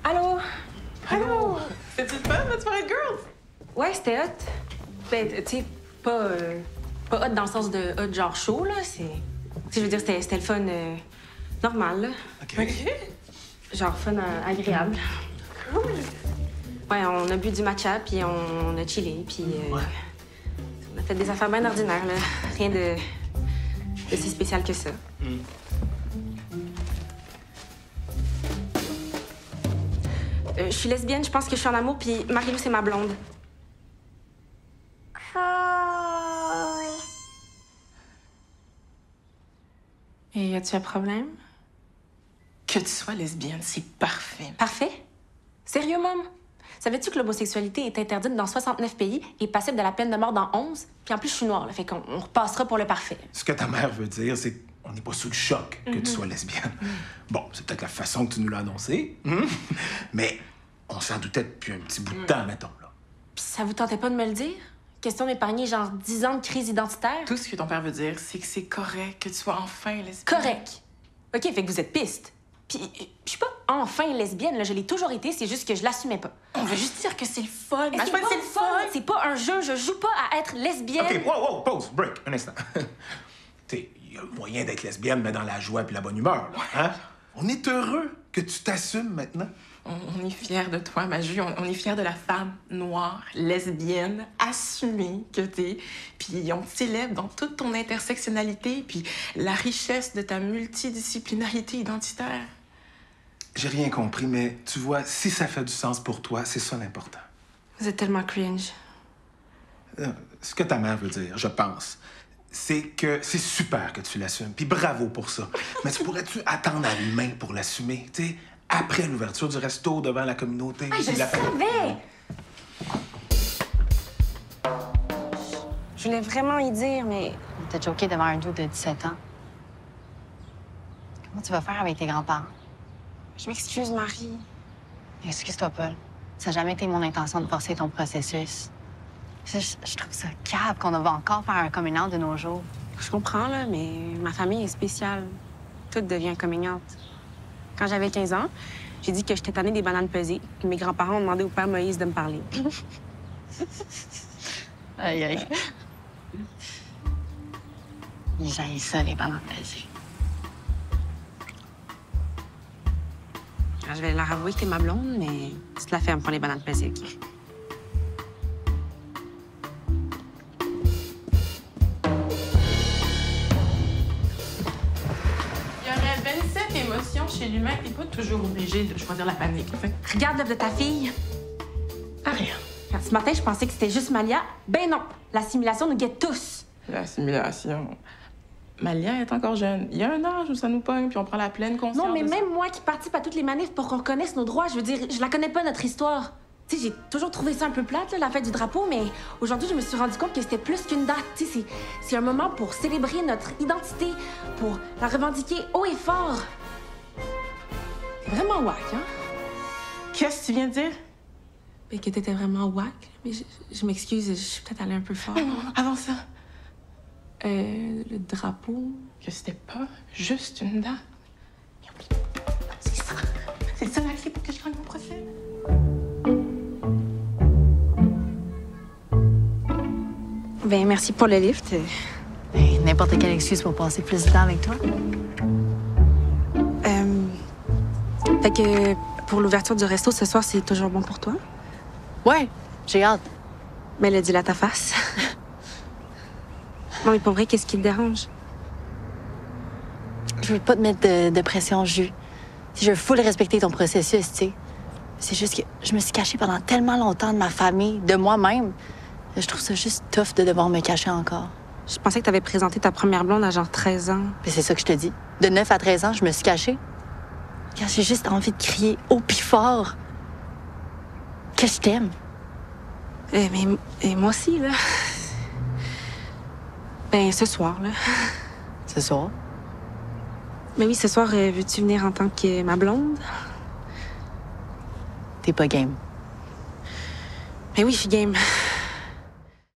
Allô? Allô? C'était le fun, notre soirée de girls? Ouais, c'était hot. Ben, tu sais, pas hot dans le sens de hot genre chaud, là. C'est... Tu sais, je veux dire, c'était le fun normal, là. OK. Genre fun agréable. Cool. Ouais, on a bu du matcha, puis on a chillé, puis... Ouais. On a fait des affaires bien ordinaires, là. Rien de si spécial que ça. Je suis lesbienne, je pense que je suis en amour, puis Marie-Lou, c'est ma blonde. Et y a-tu un problème? Que tu sois lesbienne, c'est parfait. Parfait? Sérieux, Mom? Savais-tu que l'homosexualité est interdite dans 69 pays et passible de la peine de mort dans 11? Puis en plus, je suis noire, là, fait qu'on repassera pour le parfait. Ce que ta mère veut dire, c'est qu'on n'est pas sous le choc que tu sois lesbienne. Bon, c'est peut-être la façon que tu nous l'as annoncé, mais on s'en doutait depuis un petit bout de temps, mettons, là. Puis ça vous tentait pas de me le dire? Question d'épargner genre 10 ans de crise identitaire? Tout ce que ton père veut dire, c'est que c'est correct que tu sois enfin lesbienne. Correct. OK, fait que vous êtes piste. Puis je suis pas enfin lesbienne, là, je l'ai toujours été, c'est juste que je l'assumais pas. On veut juste dire que c'est le fun. Mais c'est pas le fun! C'est pas un jeu, je joue pas à être lesbienne. OK, wow, pause, break, un instant. Tu sais, il y a moyen d'être lesbienne, mais dans la joie et la bonne humeur, là, hein? On est heureux que tu t'assumes maintenant. On est fiers de toi, Maju. On est fiers de la femme noire, lesbienne, assumée que t'es. Puis on te célèbre dans toute ton intersectionnalité, puis la richesse de ta multidisciplinarité identitaire. J'ai rien compris, mais tu vois, si ça fait du sens pour toi, c'est ça l'important. Vous êtes tellement cringe. Ce que ta mère veut dire, je pense, c'est que c'est super que tu l'assumes. Puis bravo pour ça. Mais tu pourrais-tu attendre à l'humain pour l'assumer, tu sais, après l'ouverture du resto devant la communauté? Ah, je puis la... savais! Je voulais vraiment y dire, mais... T'as joké devant un dos de 17 ans. Comment tu vas faire avec tes grands-parents? Je m'excuse, Marie. Excuse-toi, Paul. Ça n'a jamais été mon intention de forcer ton processus. Je trouve ça cave qu'on va encore faire un coming out de nos jours. Je comprends, là, mais ma famille est spéciale. Tout devient coming out. Quand j'avais 15 ans, j'ai dit que j'étais tannée des bananes pesées. Puis mes grands-parents ont demandé au père Moïse de me parler. Aïe, aïe. J'haïs ça, les bananes pesées. Je vais leur avouer que t'es ma blonde, mais tu te la fermes pour les bananes pesées, OK? Il y aurait 27 émotions chez l'humain. T'es pas toujours obligé de choisir la panique. Enfin, Regarde l'œuvre de ta fille. rien. Ce matin, je pensais que c'était juste Malia. Ben non! L'assimilation nous guette tous. L'assimilation. Malia est encore jeune. Il y a un âge où ça nous pogne, puis on prend la pleine conscience. Non, mais de ça. même moi qui participe à toutes les manifs pour qu'on connaisse nos droits, je veux dire, je la connais pas, notre histoire. Tu sais, j'ai toujours trouvé ça un peu plate, là, la fête du drapeau, mais aujourd'hui, je me suis rendu compte que c'était plus qu'une date. Tu sais, c'est un moment pour célébrer notre identité, pour la revendiquer haut et fort. C'est vraiment wack, hein? Qu'est-ce que tu viens de dire? Ben, que t'étais vraiment wack, mais je m'excuse, je suis peut-être allée un peu fort. Avant ça, Le drapeau... que c'était pas juste une date. C'est ça. C'est ça la clé pour que je gagne mon procès. Ben, merci pour le lift. N'importe quelle excuse pour passer plus de temps avec toi. Fait que pour l'ouverture du resto ce soir, c'est toujours bon pour toi? Ouais, j'ai hâte. Mais le dis-le à ta face. Non, mais pour vrai, qu'est-ce qui te dérange? Je veux pas te mettre de pression, Jus. Je veux full respecter ton processus, tu sais. C'est juste que je me suis cachée pendant tellement longtemps de ma famille, de moi-même. Je trouve ça juste tough de devoir me cacher encore. Je pensais que t'avais présenté ta première blonde à genre 13 ans. Puis c'est ça que je te dis. De 9 à 13 ans, je me suis cachée. Car j'ai juste envie de crier haut pis fort que je t'aime. Mais moi aussi, là. Ben, ce soir, là. Ce soir? Mais oui, ce soir, veux-tu venir en tant que ma blonde? T'es pas game. Ben oui, je suis game.